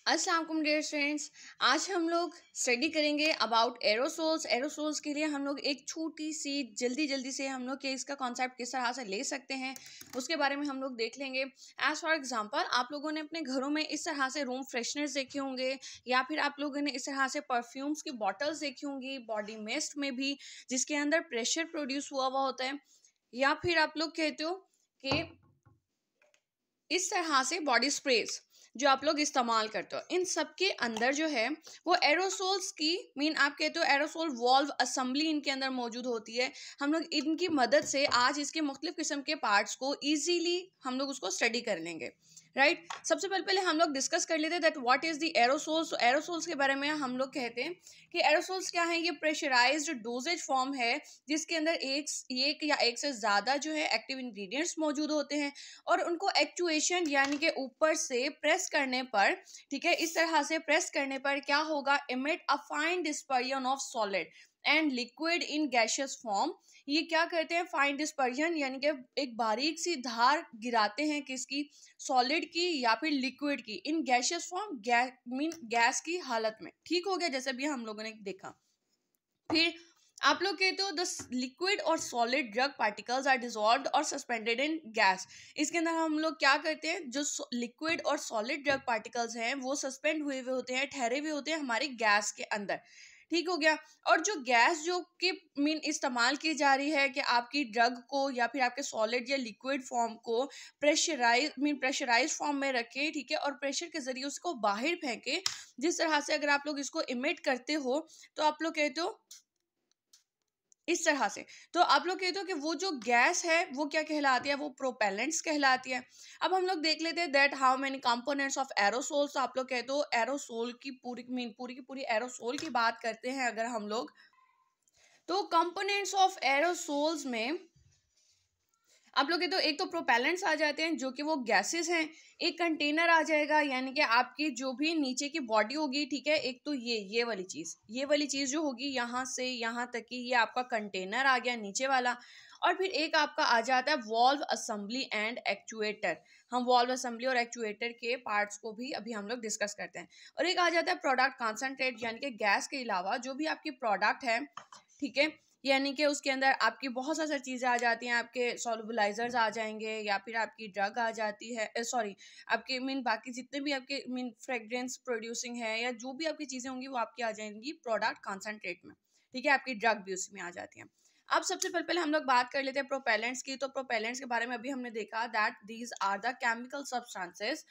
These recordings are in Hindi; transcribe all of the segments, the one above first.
अस्सलाम वालेकुम डियर स्टूडेंट्स। आज हम लोग स्टडी करेंगे अबाउट एरोसोल्स। एरोसोल्स के लिए हम लोग एक छोटी सी जल्दी से हम लोग के इसका कॉन्सेप्ट किस तरह से ले सकते हैं उसके बारे में हम लोग देख लेंगे। एज फॉर एग्जांपल, आप लोगों ने अपने घरों में इस तरह से रूम फ्रेशनर्स देखे होंगे, या फिर आप लोगों ने इस तरह से परफ्यूम्स की बॉटल्स देखी होंगी, बॉडी मिस्ट में भी, जिसके अंदर प्रेशर प्रोड्यूस हुआ होता है। या फिर आप लोग कहते हो कि इस तरह से बॉडी स्प्रेज जो आप लोग इस्तेमाल करते हो, इन सब के अंदर जो है वो एरोसोल्स की आप कहते हो एरोसोल वॉल्व असेंबली इनके अंदर मौजूद होती है। हम लोग इनकी मदद से आज इसके मुख्तलिफ किस्म के पार्ट्स को ईजीली हम लोग उसको स्टडी कर लेंगे। राइट, सबसे पहले हम लोग डिस्कस कर लेते हैं that what is the aerosols. Aerosols के बारे में हम लोग कहते हैं कि एरोसोल्स क्या है, ये प्रेशराइज्ड डोजेज फॉर्म है जिसके अंदर एक या एक से ज़्यादा जो है एक्टिव इंग्रेडिएंट्स मौजूद होते हैं, और उनको एक्चुएशन यानी कि ऊपर से प्रेस करने पर, ठीक है, इस तरह से प्रेस करने पर क्या होगा, emit a fine dispersion of solid and liquid in gaseous form. ये क्या करते हैं, फाइन डिस्पर्जन यानी कि एक बारीक सी धार गिराते हैं किसकी, सॉलिड की या फिर लिक्विड की, इन गैसियस फॉर्म गैस की हालत में। ठीक हो गया, जैसे भी हम लोगों ने देखा। फिर आप लोग कहते हो द लिक्विड और solid drug particles are dissolved और सस्पेंडेड इन गैस। इसके अंदर हम लोग क्या करते हैं, जो लिक्विड और सॉलिड ड्रग पार्टिकल्स हैं वो सस्पेंड हुए होते हैं, ठहरे हुए होते हैं हमारी गैस के अंदर। ठीक हो गया। और जो गैस जो कि इस्तेमाल की जा रही है कि आपकी ड्रग को या फिर आपके सॉलिड या लिक्विड फॉर्म को प्रेशराइज फॉर्म में रखे, ठीक है, और प्रेशर के जरिए उसको बाहर फेंके। जिस तरह से अगर आप लोग इसको इमिट करते हो तो आप लोग कहते हो इस तरह से, तो आप लोग कहते हो कि वो जो गैस है वो क्या कहलाती है, वो प्रोपेलेंट्स कहलाती है। अब हम लोग देख लेते हैं that how many components of aerosol. तो आप लोग कहते हो एरोसोल की पूरी एरोसोल की बात करते हैं अगर हम लोग, तो कंपोनेंट्स ऑफ एरोसोल्स में आप लोग कहते हो एक तो प्रोपेलेंट्स आ जाते हैं जो कि वो गैसेस हैं, एक कंटेनर आ जाएगा यानी कि आपकी जो भी नीचे की बॉडी होगी, ठीक है, एक तो ये वाली चीज़ जो होगी यहाँ से यहाँ तक की, ये आपका कंटेनर आ गया नीचे वाला। और फिर एक आपका आ जाता है वॉल्व असेंबली एंड एक्चुएटर। हम वॉल्व असेंबली और एक्चुएटर के पार्ट्स को भी अभी हम लोग डिस्कस करते हैं। और एक आ जाता है प्रोडक्ट कॉन्सेंट्रेट, यानी कि गैस के अलावा जो भी आपकी प्रोडक्ट है, ठीक है, यानी कि उसके अंदर आपकी बहुत सारी चीज़ें आ जाती हैं, आपके सॉल्युबलाइजर्स आ जाएंगे या फिर आपकी ड्रग आ जाती है, सॉरी आपके बाकी जितने भी आपके फ्रेग्रेंस प्रोड्यूसिंग है या जो भी आपकी चीज़ें होंगी वो आपकी आ जाएंगी प्रोडक्ट कॉन्सेंट्रेट में। ठीक है, आपकी ड्रग भी उसमें आ जाती है। अब सबसे पहले हम लोग बात कर लेते हैं प्रोपेलेंट्स की। तो प्रोपेलेंट्स के बारे में अभी हमने देखा that these are the chemical substances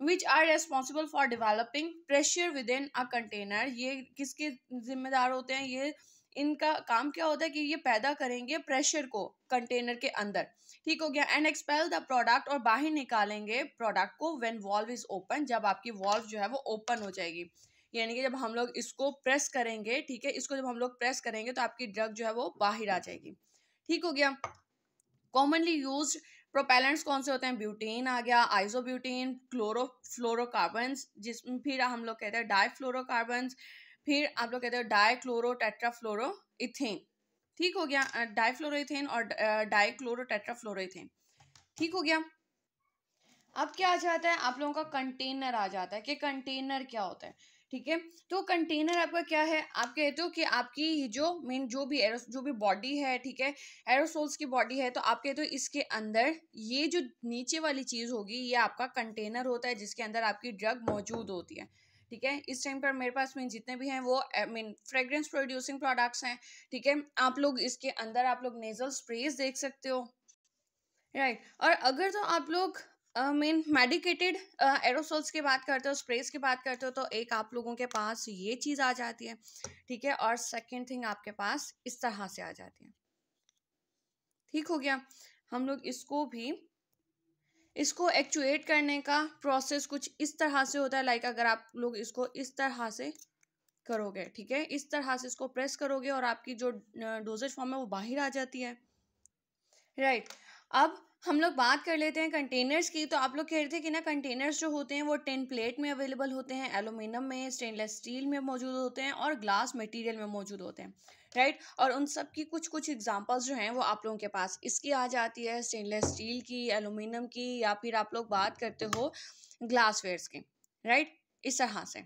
which are responsible for developing pressure within a container। ये किसके जिम्मेदार होते हैं, ये इनका काम क्या होता है कि ये पैदा करेंगे प्रेशर को कंटेनर के अंदर। ठीक हो गया। एंड एक्सपेल द प्रोडक्ट, और बाहर निकालेंगे प्रोडक्ट को व्हेन वॉल्व इज ओपन, जब आपकी वॉल्व जो है वो ओपन हो जाएगी, यानी कि जब हम लोग इसको प्रेस करेंगे, ठीक है, इसको जब हम लोग प्रेस करेंगे तो आपकी ड्रग जो है वो बाहर आ जाएगी। ठीक हो गया। कॉमनली यूज्ड प्रोपेलेंट्स कौन से होते हैं, ब्यूटेन आ गया, आइसोब्यूटेन, फ्लोरोकार्बन्स, जिसमें फिर हम लोग कहते हैं डाइफ्लोरोकार्बन्स, फिर आप लोग कहते हैं डाइक्लोरो टेट्राफ्लोरो इथेन। ठीक हो गया, डाइफ्लोरोइथेन और डाइक्लोरो टेट्राफ्लोरोइथेन। ठीक हो गया। अब क्या आ जाता है, आप लोगों का कंटेनर आ जाता है कि कंटेनर क्या होता है। ठीक है, तो कंटेनर आपका क्या है, आप कहते हो कि आपकी जो भी बॉडी है, ठीक है, एरोसोल्स की बॉडी है, तो आप कहते हो इसके अंदर ये जो नीचे वाली चीज़ होगी ये आपका कंटेनर होता है जिसके अंदर आपकी ड्रग मौजूद होती है। ठीक है, इस टाइम पर मेरे पास जितने भी हैं वो फ्रेग्रेंस प्रोड्यूसिंग प्रोडक्ट्स हैं। ठीक है, आप लोग इसके अंदर आप लोग नेजल स्प्रेज देख सकते हो। राइट, और अगर तो आप लोग मेडिकेटेड एरोसोल्स की बात करते हो, स्प्रेस की बात करते हो, तो एक आप लोगों के पास ये चीज़ आ जाती है। ठीक है, और सेकंड थिंग आपके पास इस तरह से आ जाती है। ठीक हो गया। हम लोग इसको एक्चुएट करने का प्रोसेस कुछ इस तरह से होता है, लाइक अगर आप लोग इसको इस तरह से करोगे, ठीक है, इस तरह से इसको प्रेस करोगे और आपकी जो डोजेज फॉर्म है वो बाहर आ जाती है। राइट, अब हम लोग बात कर लेते हैं कंटेनर्स की। तो आप लोग कह रहे थे कि ना कंटेनर्स जो होते हैं वो टिन प्लेट में अवेलेबल होते हैं, एल्यूमिनियम में, स्टेनलेस स्टील में मौजूद होते हैं और ग्लास मटेरियल में मौजूद होते हैं। राइट, और उन सब की कुछ एग्जांपल्स जो हैं वो आप लोगों के पास इसकी आ जाती है, स्टेनलेस स्टील की, एल्यूमिनियम की, या फिर आप लोग बात करते हो ग्लासवेयर्स की। राइट, इस तरह से।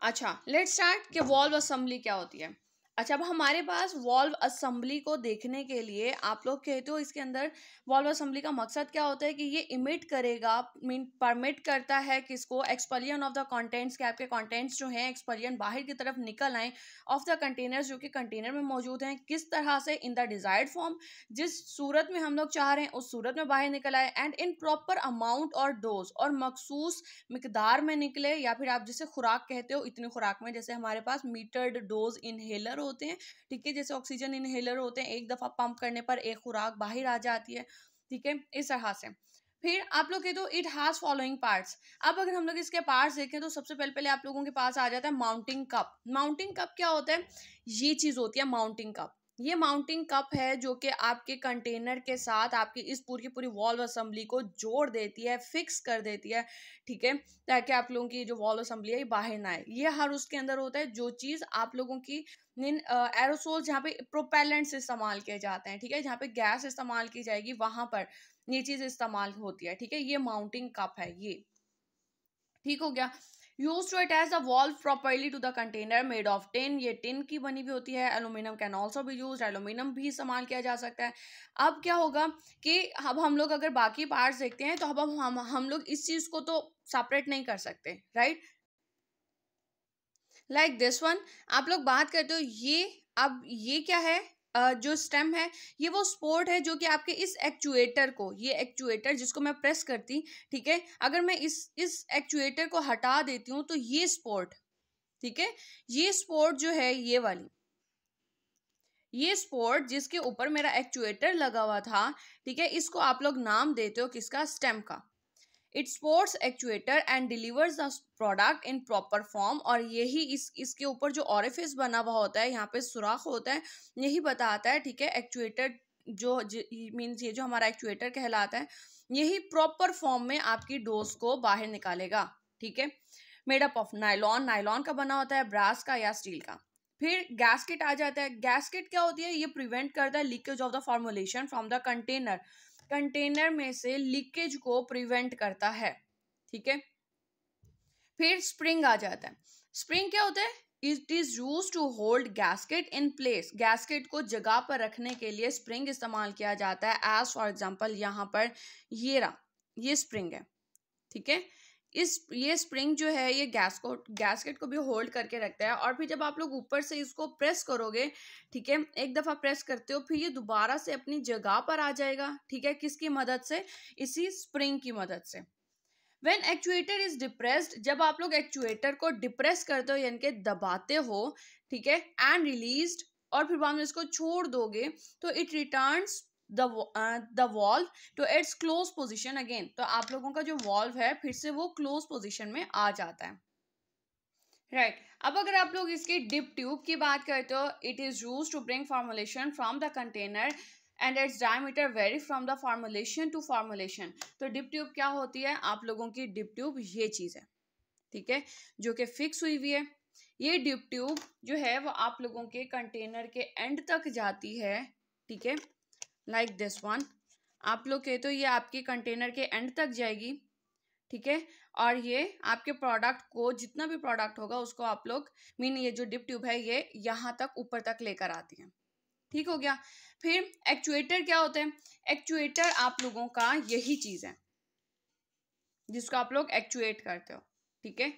अच्छा, लेट्स स्टार्ट कि वॉल्व असेंबली क्या होती है। अच्छा, अब हमारे पास वॉल्व असेंबली को देखने के लिए आप लोग कहते हो इसके अंदर वॉल्व असेंबली का मकसद क्या होता है कि ये इमिट करेगा, मीन परमिट करता है किसको, एक्सपलियन ऑफ द कंटेंट्स, के आपके कंटेंट्स जो हैं एक्सपलियन बाहर की तरफ निकल आए ऑफ द कंटेनर्स जो कि कंटेनर में मौजूद हैं, किस तरह से, इन द डिजायर्ड फॉर्म, जिस सूरत में हम लोग चाह रहे हैं उस सूरत में बाहर निकल आए, एंड इन प्रॉपर अमाउंट और डोज, और मखसूस मिकदार में निकले, या फिर आप जिसे खुराक कहते हो इतनी खुराक में, जैसे हमारे पास मीटर्ड डोज इनहेलर होते हैं, ठीक है, जैसे ऑक्सीजन इनहेलर होते हैं, एक दफा पंप करने पर एक खुराक बाहर आ जाती है, ठीक है, इस तरह से। फिर आप लोग कहते हो इट हैज फॉलोइंग पार्ट्स। अब अगर हम लोग इसके पार्ट्स देखें तो सबसे पहले पहले आप लोगों के पास आ जाता है माउंटिंग कप। माउंटिंग कप क्या होता है, ये चीज होती है माउंटिंग कप। ये माउंटिंग कप है जो कि आपके कंटेनर के साथ आपकी इस पूरी की पूरी वॉल्व असेंबली को जोड़ देती है, फिक्स कर देती है, ठीक है, ताकि आप लोगों की जो वॉल्व असेंबली है ये बाहर ना आए। ये हर उसके अंदर होता है जो चीज आप लोगों की एरोसोल जहाँ पे प्रोपेलेंट्स इस्तेमाल किए जाते हैं, ठीक है, जहाँ पे गैस इस्तेमाल की जाएगी वहां पर ये चीज इस्तेमाल होती है, ठीक है, ये माउंटिंग कप है ये, ठीक हो गया। Use to attach the valve properly to the container made of tin, ये टिन की बनी हुई होती है। Aluminium can also be use, aluminium भी इस्तेमाल किया जा सकता है। अब क्या होगा कि अब हम लोग अगर बाकी पार्ट्स देखते हैं तो अब हम लोग इस चीज को तो सेपरेट नहीं कर सकते, राइट, लाइक दिस वन। आप लोग बात करते हो ये, अब ये क्या है, जो स्टेम है ये वो स्पोर्ट है जो कि आपके इस एक्चुएटर को, ये एक्चुएटर जिसको मैं प्रेस करती, ठीक है, अगर मैं इस एक्चुएटर को हटा देती हूँ तो ये स्पोर्ट, ठीक है, ये स्पोर्ट जो है ये वाली, ये स्पोर्ट जिसके ऊपर मेरा एक्चुएटर लगा हुआ था, ठीक है, इसको आप लोग नाम देते हो किसका, स्टेम का। It sports actuator and delivers the product in proper form, और यही इसके ऊपर जो ऑरिफिस बना हुआ होता है, यहाँ पे सुराख होता है, यही बताता है, ठीक है, एक्चुएटर जो मीन्स ये जो हमारा एक्चुएटर कहलाता है यही प्रॉपर फॉर्म में आपकी डोज को बाहर निकालेगा, ठीक है। Made up of nylon, nylon का बना होता है, ब्रास का या स्टील का। फिर गैस्केट आ जाता है। गैस्केट क्या होती है, ये प्रिवेंट करता है leakage of the formulation from the container, container में से लीकेज को प्रिवेंट करता है, ठीक है। फिर स्प्रिंग आ जाता है। स्प्रिंग क्या होता है, it is use to hold gasket in place, gasket को जगह पर रखने के लिए स्प्रिंग इस्तेमाल किया जाता है। एज फॉर एग्जांपल यहाँ पर ये रहा, ये स्प्रिंग है, ठीक है, ये स्प्रिंग जो है ये गैस्केट को भी होल्ड करके रखता है। और फिर जब आप लोग ऊपर से इसको प्रेस करोगे, ठीक है, एक दफा प्रेस करते हो फिर ये दोबारा से अपनी जगह पर आ जाएगा, ठीक है, किसकी मदद से, इसी स्प्रिंग की मदद से। व्हेन एक्चुएटर इज डिप्रेस्ड, जब आप लोग एक्चुएटर को डिप्रेस करते हो यानी कि दबाते हो, ठीक है, एंड रिलीज्ड, और फिर बाद में इसको छोड़ दोगे तो it returns the valve to its close position again, तो आप लोगों का जो वॉल्व है फिर से वो क्लोज पोजीशन में आ जाता है, राइट। अब अगर आप लोग इसकी डिप ट्यूब की बात करते हो, it is use to bring formulation from the container and its diameter very from the formulation to formulation. तो डिप ट्यूब क्या होती है, आप लोगों की डिप ट्यूब ये चीज है, ठीक है, जो कि फिक्स हुई हुई है। ये डिप ट्यूब जो है वो आप लोगों के कंटेनर के एंड तक जाती है, ठीक है, लाइक दिस वन। आप लोग कहते हो ये आपके कंटेनर के एंड तक जाएगी, ठीक है, और ये आपके प्रोडक्ट को, जितना भी प्रोडक्ट होगा उसको आप लोग ये जो डिप ट्यूब है ये यहाँ तक ऊपर तक लेकर आती है, ठीक हो गया। फिर एक्चुएटर क्या होते हैं, एक्चुएटर आप लोगों का यही चीज है जिसको आप लोग एक्चुएट करते हो, ठीक है।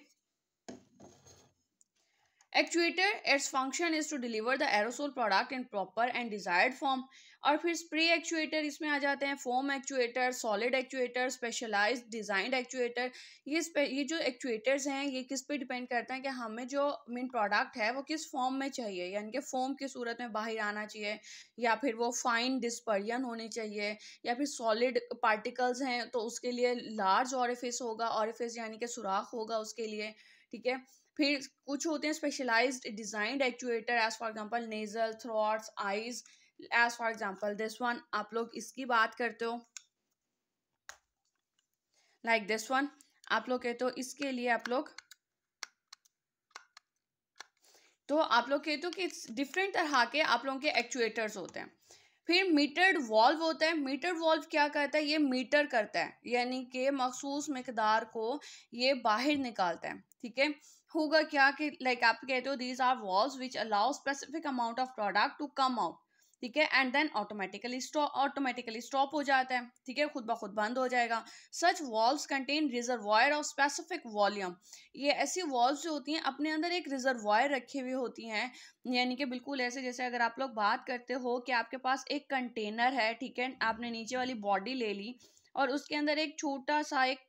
Actuator, its function is to deliver the aerosol product in proper and desired form। और फिर स्प्रे एक्चुएटर इसमें आ जाते हैं, foam actuator, solid actuator, specialised designed actuator. ये जो एक्चुएटर्स हैं ये किस पे डिपेंड करते हैं कि हमें जो मेन प्रोडक्ट है वो किस फॉर्म में चाहिए, यानी कि फोम की सूरत में बाहर आना चाहिए, या फिर वो फाइन डिस्पर्जन होनी चाहिए, या फिर सॉलिड पार्टिकल्स हैं तो उसके लिए लार्ज ऑरिफिस होगा, ऑरिफिस यानी कि सुराख होगा उसके लिए, ठीक है। फिर कुछ होते हैं specialised designed actuator, as for example nasal, throats, eyes, as for example this one. आप लोग इसकी बात करते हो, लाइक दिस वन। आप लोग कहते हो इसके लिए आप लोग कहते हो कि डिफरेंट तरह के आप लोगों के एक्चुएटर्स होते हैं। फिर मीटर्ड वॉल्व होता है। मीटर्ड वॉल्व क्या करता है, ये मीटर करता है, यानी कि मखसूस मिकदार को ये बाहर निकालता है, ठीक है। होगा क्या कि लाइक आप कहते हो these are valves which allow specific amount of product to come out, ठीक है, एंड देन ऑटोमेटिकली स्टॉप हो जाता है, ठीक है, खुद ब खुद बंद हो जाएगा। Such valves contain reservoir of specific volume, ये ऐसी वॉल्व्स जो होती हैं अपने अंदर एक रिजर्वायर रखी हुई होती हैं, यानी कि बिल्कुल ऐसे जैसे अगर आप लोग बात करते हो कि आपके पास एक कंटेनर है, ठीक है, आपने नीचे वाली बॉडी ले ली और उसके अंदर एक छोटा सा एक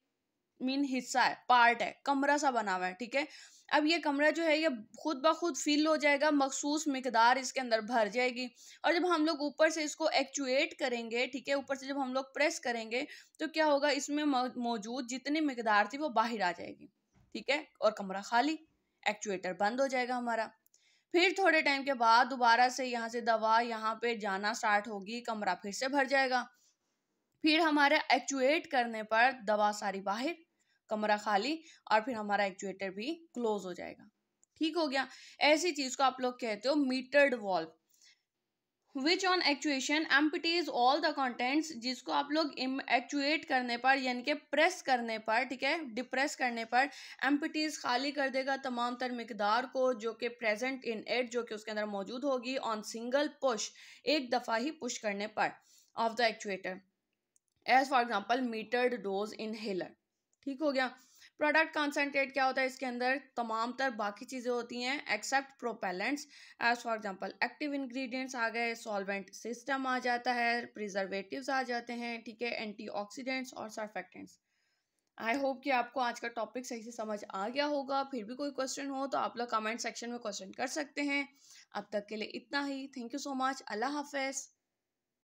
हिस्सा है, पार्ट है, कमरा सा बना हुआ है, ठीक है। अब ये कमरा जो है ये खुद ब खुद फिल हो जाएगा, मखसूस मिकदार इसके अंदर भर जाएगी, और जब हम लोग ऊपर से इसको एक्चुएट करेंगे, ठीक है, ऊपर से जब हम लोग प्रेस करेंगे तो क्या होगा, इसमें मौजूद जितनी मिकदार थी वो बाहर आ जाएगी, ठीक है, और कमरा खाली, एक्चुएटर बंद हो जाएगा हमारा। फिर थोड़े टाइम के बाद दोबारा से यहाँ से दवा यहाँ पे जाना स्टार्ट होगी, कमरा फिर से भर जाएगा, फिर हमारे एक्चुएट करने पर दवा सारी बाहर, कमरा खाली, और फिर हमारा एक्चुएटर भी क्लोज हो जाएगा, ठीक हो गया। ऐसी चीज को आप लोग कहते हो metered valve. Which on actuation empties all the contents, जिसको आप लोग एक्चुएट करने पर यानी कि प्रेस करने पर, ठीक है, डिप्रेस करने पर एम्प्टीज खाली कर देगा तमाम तर मिकदार को जो कि प्रेजेंट इन इट, जो कि उसके अंदर मौजूद होगी, ऑन सिंगल पुश, एक दफा ही पुश करने पर, of the actuator, as for example metered dose inhaler, ठीक हो गया। प्रोडक्ट कॉन्सेंट्रेट क्या होता है, इसके अंदर तमाम तर बाकी चीज़ें होती हैं except propellants, as for example active ingredients आ गए, सॉल्वेंट सिस्टम आ जाता है, प्रिजर्वेटिव्स आ जाते हैं, ठीक है, एंटीऑक्सीडेंट्स और सर्फेक्टेंट्स। आई होप कि आपको आज का टॉपिक सही से समझ आ गया होगा। फिर भी कोई क्वेश्चन हो तो आप लोग कमेंट सेक्शन में क्वेश्चन कर सकते हैं। अब तक के लिए इतना ही। Thank you so much. अल्लाह हाफिज़।